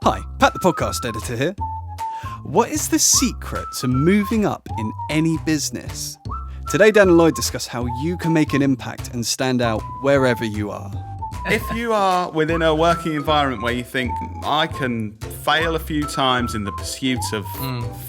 Hi, Pat the podcast editor here. What is the secret to moving up in any business? Today, Dan and Lloyd discuss how you can make an impact and stand out wherever you are. If you are within a working environment where you think, I can fail a few times in the pursuit of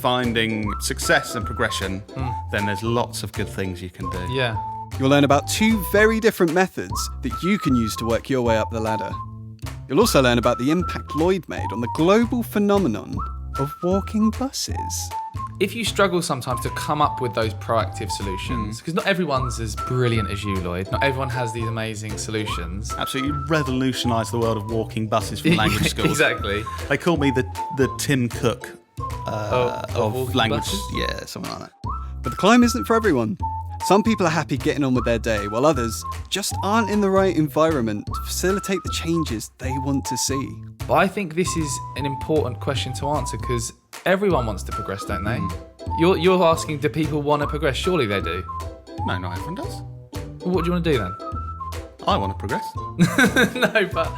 finding success and progression, then there's lots of good things you can do. Yeah. You'll learn about two very different methods that you can use to work your way up the ladder. You'll also learn about the impact Lloyd made on the global phenomenon of walking buses. If you struggle sometimes to come up with those proactive solutions, because not everyone's as brilliant as you, Lloyd. Not everyone has these amazing solutions. Absolutely revolutionised the world of walking buses from language schools. Exactly. They call me the Tim Cook of walking language. buses? Yeah, something like that. But the climb isn't for everyone. Some people are happy getting on with their day, while others just aren't in the right environment to facilitate the changes they want to see. But I think this is an important question to answer because everyone wants to progress, don't they? You're asking, do people want to progress? Surely they do. No, not everyone does. Well, what do you want to do then? I want to progress. No, but...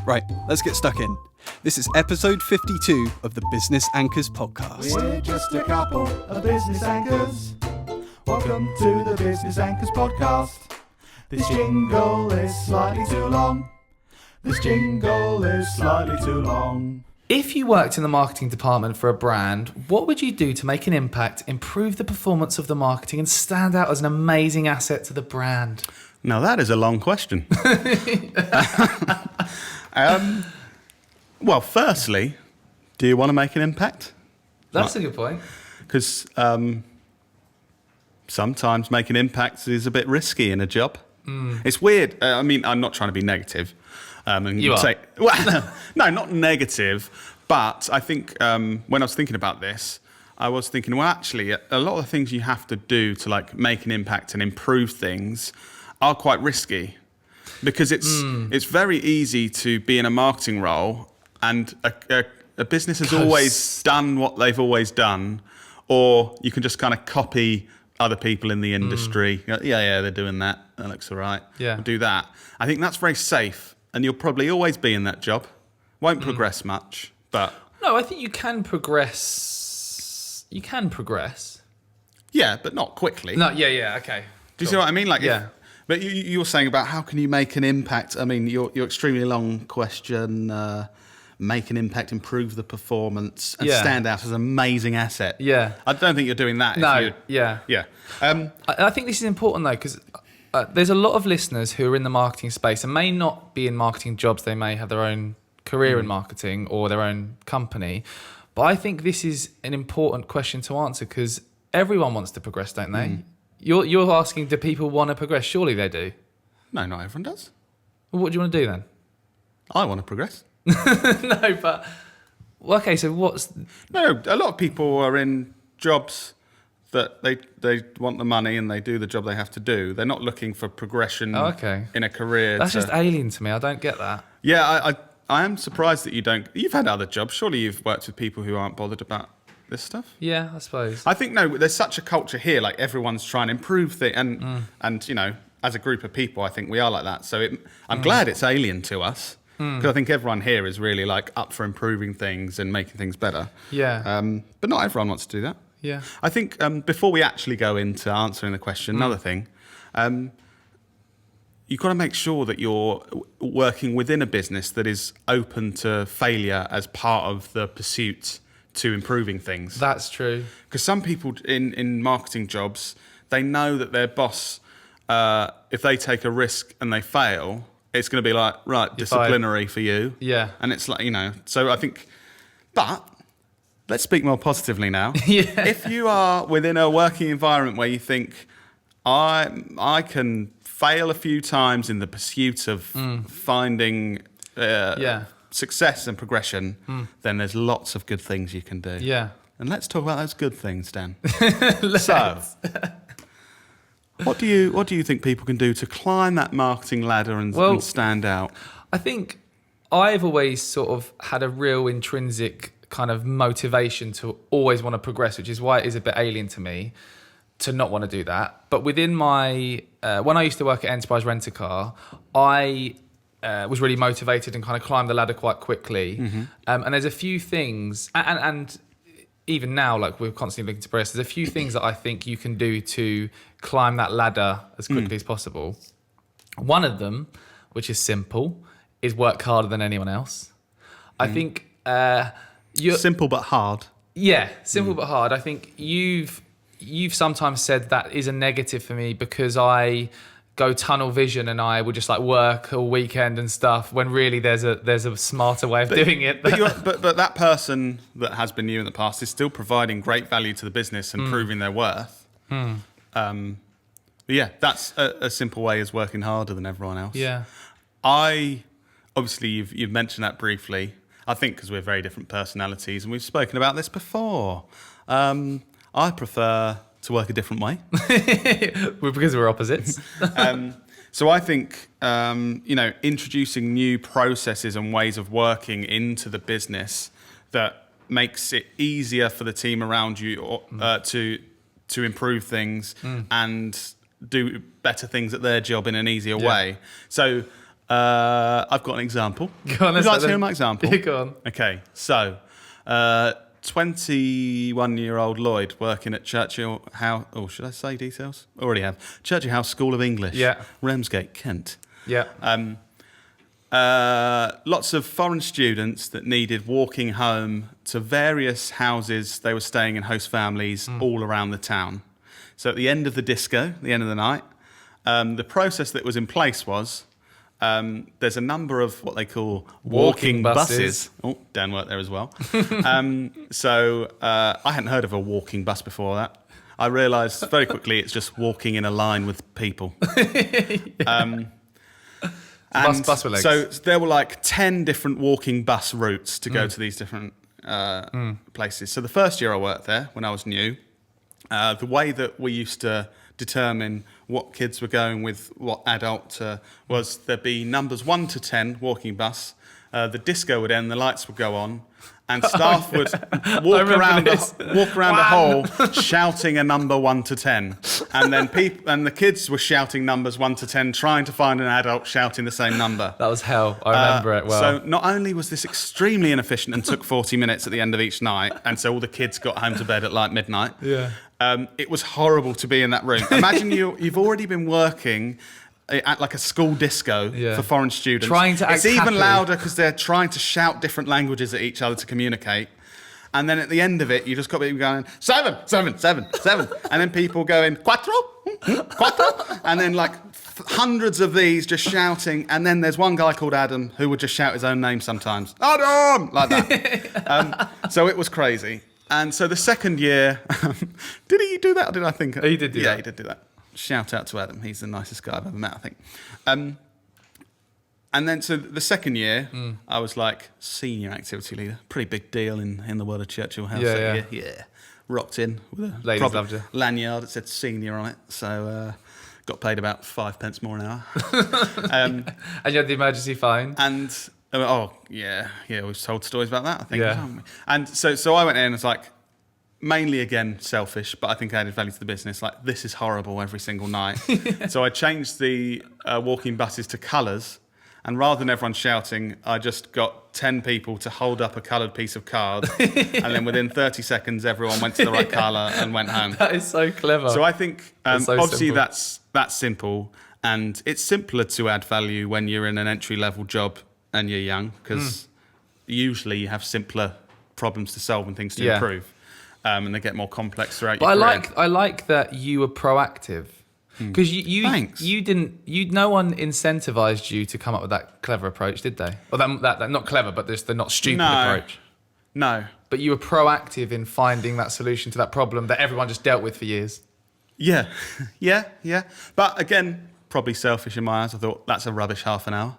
Right, let's get stuck in. This is episode 52 of the Business Anchors podcast. We're just a couple of business anchors. Welcome to the Business Anchors podcast. This jingle is slightly too long. This jingle is slightly too long. If you worked in the marketing department for a brand, what would you do to make an impact, improve the performance of the marketing, and stand out as an amazing asset to the brand? Now that is a long question. Well, firstly, do you want to make an impact? That's a good point. Because sometimes making impacts is a bit risky in a job. It's weird. I mean, I'm not trying to be negative. And You are. say, well, no, not negative. But I think when I was thinking about this, I was thinking, well, actually, a lot of the things you have to do to like make an impact and improve things are quite risky. Because it's very easy to be in a marketing role and a business has always done what they've always done, or you can just kind of copy other people in the industry. Yeah, they're doing that. That looks all right. Yeah. We'll do that. I think that's very safe, and you'll probably always be in that job. Won't progress much, but No, I think you can progress. You can progress. yeah, but not quickly. No, yeah, okay. Do you see what I mean? Like, Yeah. But you were saying about how can you make an impact? I mean, your extremely long question. Make an impact, improve the performance, and Yeah. stand out as an amazing asset. Yeah. I don't think you're doing that. if No, you- yeah. Yeah. I think this is important though, because there's a lot of listeners who are in the marketing space and may not be in marketing jobs. They may have their own career in marketing or their own company. But I think this is an important question to answer because everyone wants to progress, don't they? You're asking, do people want to progress? Surely they do. No, not everyone does. Well, what do you want to do then? I want to progress. No, but... Well, okay, so what's... No, a lot of people are in jobs that they want the money and they do the job they have to do. They're not looking for progression Oh, okay. in a career. That's just alien to me. I don't get that. Yeah, I am surprised that you don't. You've had other jobs. Surely you've worked with people who aren't bothered about this stuff. Yeah, I suppose. I think, no, there's such a culture here, like everyone's trying to improve things. And you know, as a group of people, I think we are like that. So I'm glad it's alien to us. Because I think everyone here is really like up for improving things and making things better. Yeah. But not everyone wants to do that. Yeah. I think before we actually go into answering the question, another thing, you've got to make sure that you're working within a business that is open to failure as part of the pursuit to improving things. That's true. Because some people in marketing jobs, they know that their boss, if they take a risk and they fail, it's going to be like, right, disciplinary for you. Yeah. And it's like, you know, so I think, but let's speak more positively now. Yeah. If you are within a working environment where you think, I can fail a few times in the pursuit of finding success and progression, then there's lots of good things you can do. Yeah. And let's talk about those good things, Dan. So, what do you think people can do to climb that marketing ladder and stand out? I think I've always sort of had a real intrinsic kind of motivation to always want to progress, which is why it is a bit alien to me to not want to do that. But within my, when I used to work at Enterprise Rent-A-Car, I was really motivated and kind of climbed the ladder quite quickly. Mm-hmm. And there's a few things, and even now, like we're constantly looking to progress, there's a few things that I think you can do to climb that ladder as quickly as possible. One of them, which is simple, is work harder than anyone else. I think you're Simple but hard. simple but hard. I think you've sometimes said that is a negative for me because I go tunnel vision and I would just like work all weekend and stuff when really there's a smarter way of doing it. But that person that has been you in the past is still providing great value to the business and proving their worth. But yeah, that's a simple way is working harder than everyone else. Yeah. Obviously you've mentioned that briefly. I think because we're very different personalities and we've spoken about this before. I prefer to work a different way. Because we're opposites. So I think, introducing new processes and ways of working into the business that makes it easier for the team around you to improve things and do better things at their job in an easier way. So I've got an example. Go on, Would you like to hear my example? Go on. Okay, so 21-year-old Lloyd working at Churchill House. Oh, should I say details? Already have. Churchill House School of English. Yeah. Ramsgate, Kent. Yeah. Lots of foreign students that needed walking home to various houses. They were staying in host families all around the town. So at the end of the disco, the end of the night, the process that was in place was there's a number of what they call walking buses. Oh, Dan worked there as well. So I hadn't heard of a walking bus before that. I realised very quickly it's just walking in a line with people. Bus with legs. So there were like 10 different walking bus routes to go to these different places. So the first year I worked there, when I was new, the way that we used to determine what kids were going with what adult was there'd be numbers 1 to 10 walking bus. The disco would end, the lights would go on, and staff would walk around the hall shouting a number 1 to 10, and then and the kids were shouting numbers 1 to 10, trying to find an adult shouting the same number. That was hell. I remember it well. So not only was this extremely inefficient and took 40 minutes at the end of each night, and so all the kids got home to bed at like midnight. Yeah. It was horrible to be in that room. Imagine you've already been working at like a school disco for foreign students. Trying to act It's even happy. louder because they're trying to shout different languages at each other to communicate. And then at the end of it, you just got people going, 7, 7, 7, 7. And then people going, quattro, quattro. And then like hundreds of these just shouting. And then there's one guy called Adam who would just shout his own name sometimes. Adam! Like that. So it was crazy. And so the second year, did he do that or did I think? He did do that. Yeah, he did do that. Shout out to Adam. He's the nicest guy I've ever met, I think. And then so the second year, I was like senior activity leader. Pretty big deal in the world of Churchill House that year. Yeah. Rocked in with a Ladies proper loved you. lanyard that said senior on it. So got paid about 5 pence more an hour. And you had the emergency phone. And we've told stories about that, I think. Yeah. Haven't we? And so I went in and was like, mainly again selfish, but I think I added value to the business. Like, this is horrible every single night. So I changed the walking buses to colours, and rather than everyone shouting, I just got 10 people to hold up a coloured piece of card, and then within 30 seconds, everyone went to the right colour and went home. That is so clever. So I think That's so obviously simple. that's simple, and it's simpler to add value when you're in an entry-level job and you're young, because usually you have simpler problems to solve and things to improve, and they get more complex throughout But your career. I like that you were proactive because Thanks. no one incentivized you to come up with that clever approach, did they? Or that not clever, but just the not stupid No. approach. No. But you were proactive in finding that solution to that problem that everyone just dealt with for years. Yeah. Yeah. But again, probably selfish in my eyes. I thought that's a rubbish half an hour.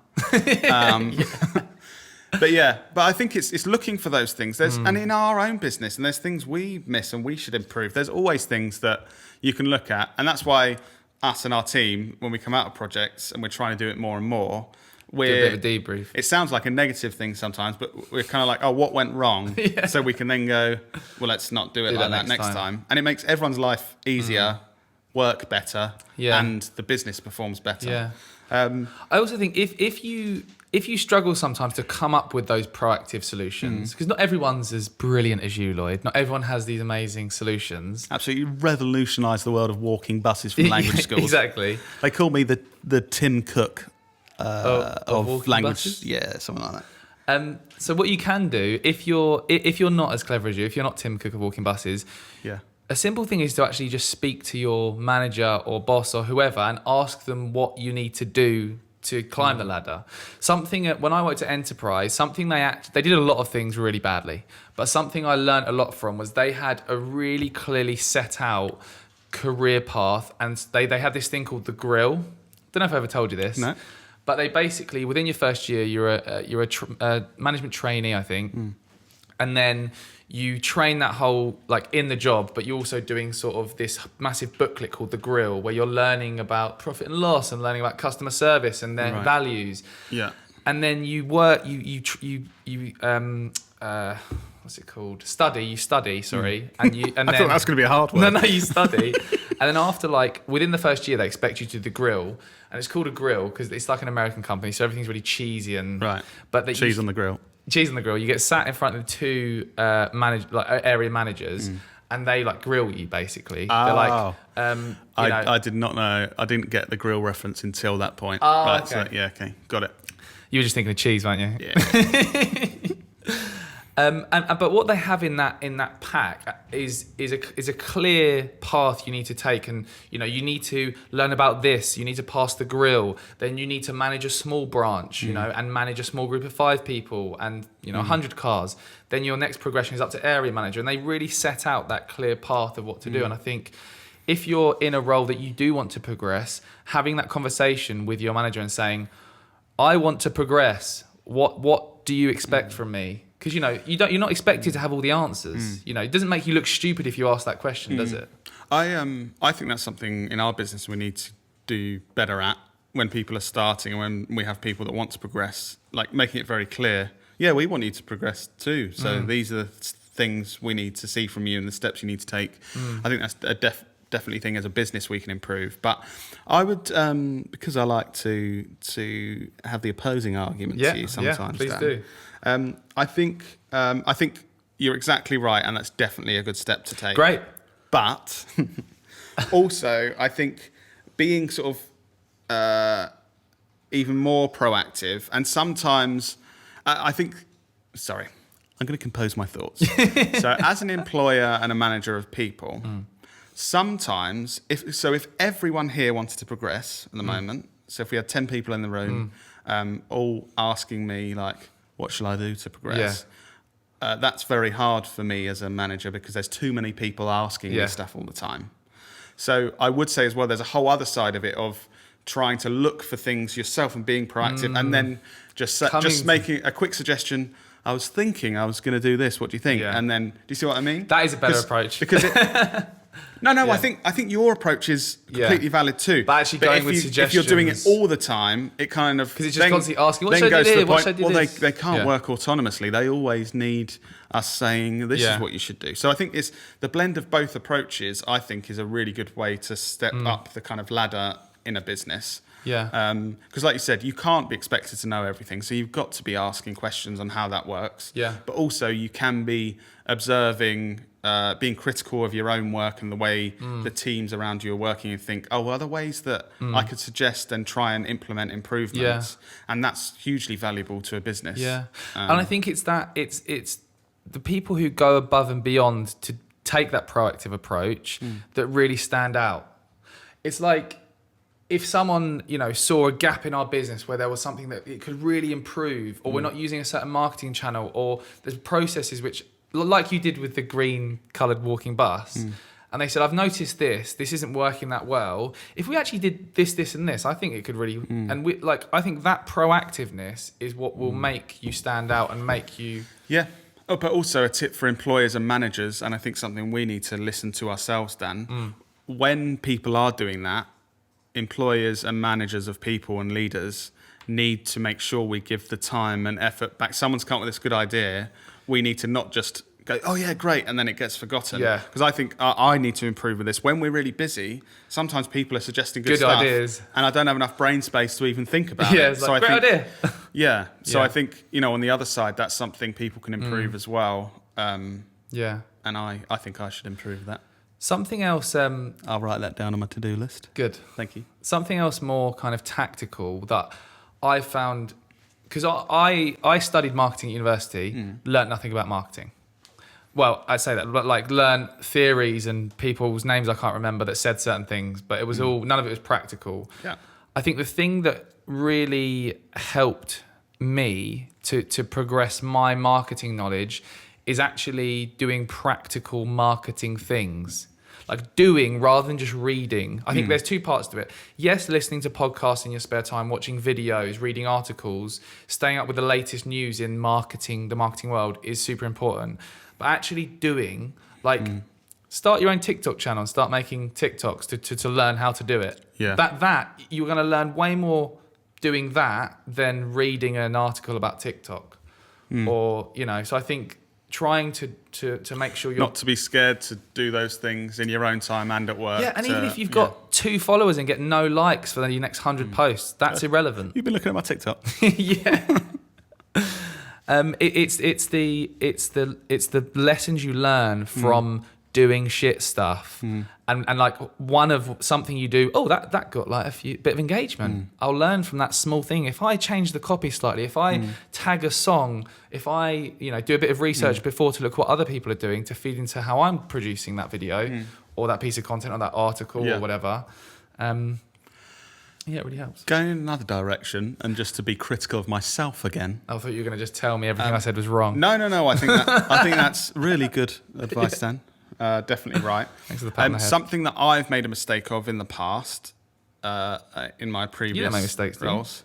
But I think it's looking for those things. And in our own business, and there's things we miss and we should improve. There's always things that you can look at, and that's why us and our team, when we come out of projects and we're trying to do it more and more, Do a bit of a debrief. It sounds like a negative thing sometimes, but we're kind of like, oh, what went wrong? So we can then go, well, let's not do it like that next time. And it makes everyone's life easier, work better, and the business performs better. Yeah. I also think if you struggle sometimes to come up with those proactive solutions, because not everyone's as brilliant as you, Lloyd. Not everyone has these amazing solutions. Absolutely revolutionised the world of walking buses from language schools. Exactly. They call me the Tim Cook of walking language. buses? Yeah, something like that. So what you can do if you're not as clever as you, if you're not Tim Cook of walking buses, Yeah. a simple thing is to actually just speak to your manager or boss or whoever and ask them what you need to do to climb the ladder. Something when I worked at Enterprise, something they did a lot of things really badly, but something I learned a lot from was they had a really clearly set out career path, and they had this thing called the grill. Don't know if I ever told you this. No. But they basically, within your first year, you're a management trainee, I think, and then you train that whole, like, in the job, but you're also doing sort of this massive booklet called The Grill, where you're learning about profit and loss and learning about customer service and their values. Yeah. And then you work, what's it called? You study, sorry. And you, and I thought that was going to be a hard one. No, you study. And then after, like, within the first year, they expect you to do the grill. And it's called a grill because it's like an American company, so everything's really cheesy and Right. But Cheese on the grill. Cheese on the grill. You get sat in front of two area managers, and they like grill you basically. They're like, I did not know. I didn't get the grill reference until that point. Oh, right, okay. So, yeah, okay, got it. You were just thinking of cheese, weren't you? Yeah. But what they have in that pack is a clear path you need to take, and you need to learn about this. You need to pass the grill. Then you need to manage a small branch, and manage a small group of 5 people, and 100 cars. Then your next progression is up to area manager, and they really set out that clear path of what to do. And I think if you're in a role that you do want to progress, having that conversation with your manager and saying, "I want to progress. What do you expect from me?" Because you're not expected to have all the answers. It doesn't make you look stupid if you ask that question, does it? I think that's something in our business we need to do better at when people are starting and when we have people that want to progress, like making it very clear. Yeah, we want you to progress too. So these are the things we need to see from you and the steps you need to take. I think that's a definitely thing as a business we can improve. But I would, because I like to have the opposing argument to you sometimes. Please Dan, do. I think you're exactly right, and that's definitely a good step to take. Great. But also, I think being sort of even more proactive, and sometimes I think. Sorry, I'm going to compose my thoughts. So, as an employer and a manager of people, sometimes if everyone here wanted to progress at the moment, so if we had 10 people in the room, all asking me like, what shall I do to progress? Yeah. That's very hard for me as a manager because there's too many people asking me stuff all the time. So I would say as well, there's a whole other side of it of trying to look for things yourself and being proactive, and then just making a quick suggestion. I was thinking I was going to do this. What do you think? Yeah. And then, do you see what I mean? That is a better approach. Because I think your approach is completely valid too. But actually going with suggestions. If you're doing it all the time, it kind of because it's just constantly asking, what should I do here? What should I do this? They can't work autonomously. They always need us saying this is what you should do. So I think it's the blend of both approaches. I think is a really good way to step up the kind of ladder in a business. Yeah. Because like you said, you can't be expected to know everything. So you've got to be asking questions on how that works. Yeah. But also you can be observing, being critical of your own work and the way the teams around you are working and think, oh, well, are there ways that I could suggest and try and implement improvements? Yeah. And that's hugely valuable to a business. Yeah. And I think it's the people who go above and beyond to take that proactive approach that really stand out. It's like, if someone, saw a gap in our business where there was something that it could really improve, or we're not using a certain marketing channel, or there's processes which, like you did with the green coloured walking bus, and they said, I've noticed this isn't working that well. If we actually did this, and this, I think it could really, and I think that proactiveness is what will make you stand out and make you... Yeah. Oh, but also a tip for employers and managers, and I think something we need to listen to ourselves, Dan, when people are doing that, employers and managers of people and leaders need to make sure we give the time and effort back. Someone's come up with this good idea. We need to not just go, oh yeah, great, and then it gets forgotten. Yeah. Because I think I need to improve with this. When we're really busy, sometimes people are suggesting good stuff, ideas, and I don't have enough brain space to even think about Yeah, it. it's like, great idea. Yeah. So Yeah. I think, on the other side, that's something people can improve as well. Yeah. And I think I should improve that. Something else, I'll write that down on my to-do list. good. Thank you. Something else more kind of tactical that I found, because I studied marketing at university, learnt nothing about marketing. Well, I say that, but like learn theories and people's names I can't remember that said certain things, but it was all, none of it was practical. Yeah. I think the thing that really helped me to progress my marketing knowledge is actually doing practical marketing things. Like doing rather than just reading. I think there's two parts to it. Yes, listening to podcasts in your spare time, watching videos, reading articles, staying up with the latest news in marketing, the marketing world is super important. But actually doing, like, start your own TikTok channel and start making TikToks to learn how to do it. Yeah. That you're going to learn way more doing that than reading an article about TikTok. Or, so I think trying to make sure you're Not to be scared to do those things in your own time and at work. yeah, and even if you've got 2 followers and get no likes for the next 100 posts, that's irrelevant. You've been looking at my TikTok. Yeah. It's the lessons you learn from doing shit stuff, and like one of something you do. Oh, that got like a bit of engagement. I'll learn from that small thing. If I change the copy slightly, if I tag a song, if I do a bit of research before to look what other people are doing to feed into how I'm producing that video or that piece of content or that article or whatever. Yeah, it really helps. Going in another direction and just to be critical of myself again. I thought you were going to just tell me everything I said was wrong. No. I think that's really good advice, Dan. Definitely right. Thanks for the pat on the head. Something that I've made a mistake of in the past, in my previous You don't make mistakes, do you? roles.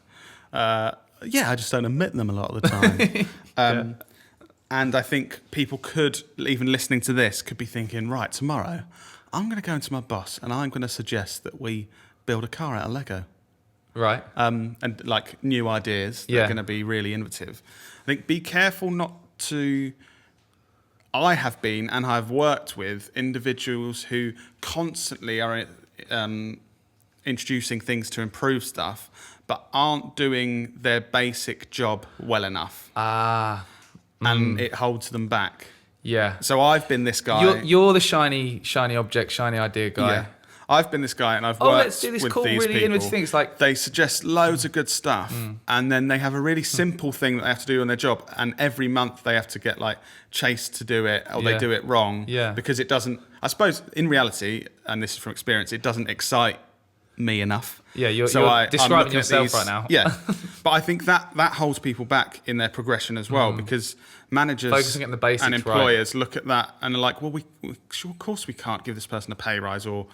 Yeah, I just don't admit them a lot of the time. And I think people could, even listening to this, could be thinking, right, tomorrow I'm going to go into my boss and I'm going to suggest that we build a car out of Lego. Right. And like new ideas that are going to be really innovative. I think be careful not to. I have been and I've worked with individuals who constantly are introducing things to improve stuff, but aren't doing their basic job well enough, and it holds them back. Yeah. So I've been this guy. You're the shiny object, shiny idea guy. Yeah. I've been this guy and I've worked let's do this with cool, these really people. innovative thing. It's like They suggest loads of good stuff and then they have a really simple thing that they have to do on their job, and every month they have to get like chased to do it, or they Yeah. do it wrong Yeah. because it doesn't, I suppose in reality, and this is from experience, it doesn't excite me enough. Yeah, you're I'm describing looking at yourself right now. Yeah. But I think that holds people back in their progression as well, because managers Focusing on the basics, and right. employers look at that and are like, well, sure, of course we can't give this person a pay rise or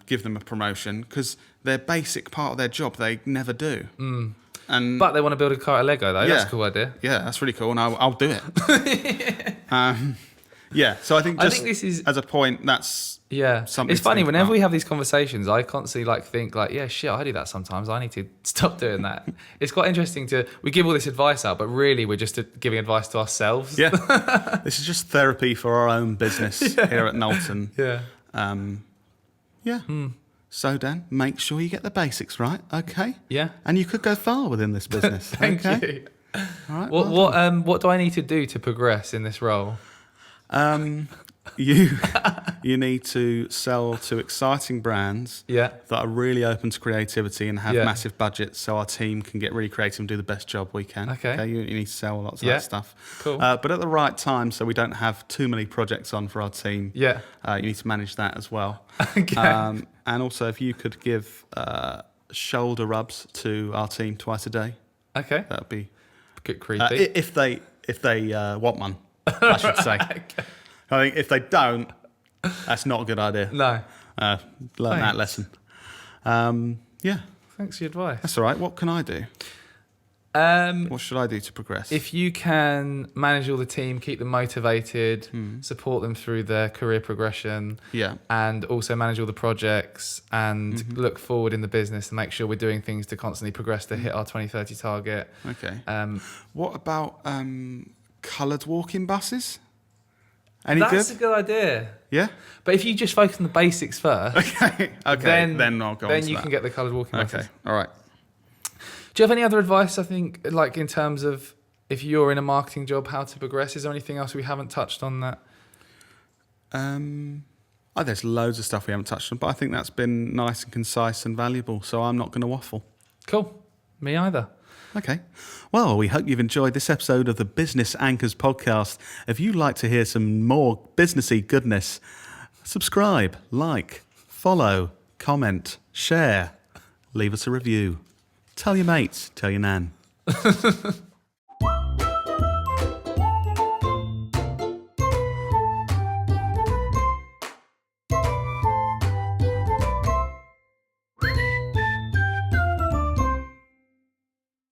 give them a promotion because their basic part of their job they never do. And But they want to build a car out of Lego though. That's a cool idea. Yeah, that's really cool, and I'll do it. Yeah, so I think this is as a point, that's Yeah, something it's to funny think whenever about. we have these conversations. I constantly think yeah, shit, I do that sometimes. I need to stop doing that. It's quite interesting we give all this advice out, but really we're just giving advice to ourselves. Yeah, this is just therapy for our own business here at Knowlton. Yeah. Yeah. So Dan, make sure you get the basics right, okay? Yeah. And you could go far within this business. Thank okay? you. All right. What do I need to do to progress in this role? You need to sell to exciting brands Yeah. that are really open to creativity and have Yeah. massive budgets, so our team can get really creative and do the best job we can. Okay. You need to sell lots of Yeah. that stuff. Cool. But at the right time, so we don't have too many projects on for our team. Yeah. You need to manage that as well. Okay. And also, if you could give shoulder rubs to our team twice a day, Okay. that would be Get creepy. if they want one, I should say. I think if they don't, that's not a good idea. No. Learn that Thanks. lesson. Yeah, Thanks for your advice. that's all right. What can I do? What should I do to progress? If you can manage all the team, keep them motivated, support them through their career progression, Yeah. and also manage all the projects and Mm-hmm. look forward in the business and make sure we're doing things to constantly progress to hit our 2030 target. Okay. Um, What about coloured walking buses? Any That's good? a good idea. Yeah. But if you just focus on the basics first, Okay. Then I'll go on then to you that. can get the coloured walking Okay. methods. All right. Do you have any other advice, I think, like in terms of if you're in a marketing job, how to progress? Is there anything else we haven't touched on that? There's loads of stuff we haven't touched on, but I think that's been nice and concise and valuable. So I'm not going to waffle. Cool. Me either. Okay. Well, we hope you've enjoyed this episode of the Business Anchors podcast. If you'd like to hear some more businessy goodness, subscribe, like, follow, comment, share, leave us a review. Tell your mates, tell your nan.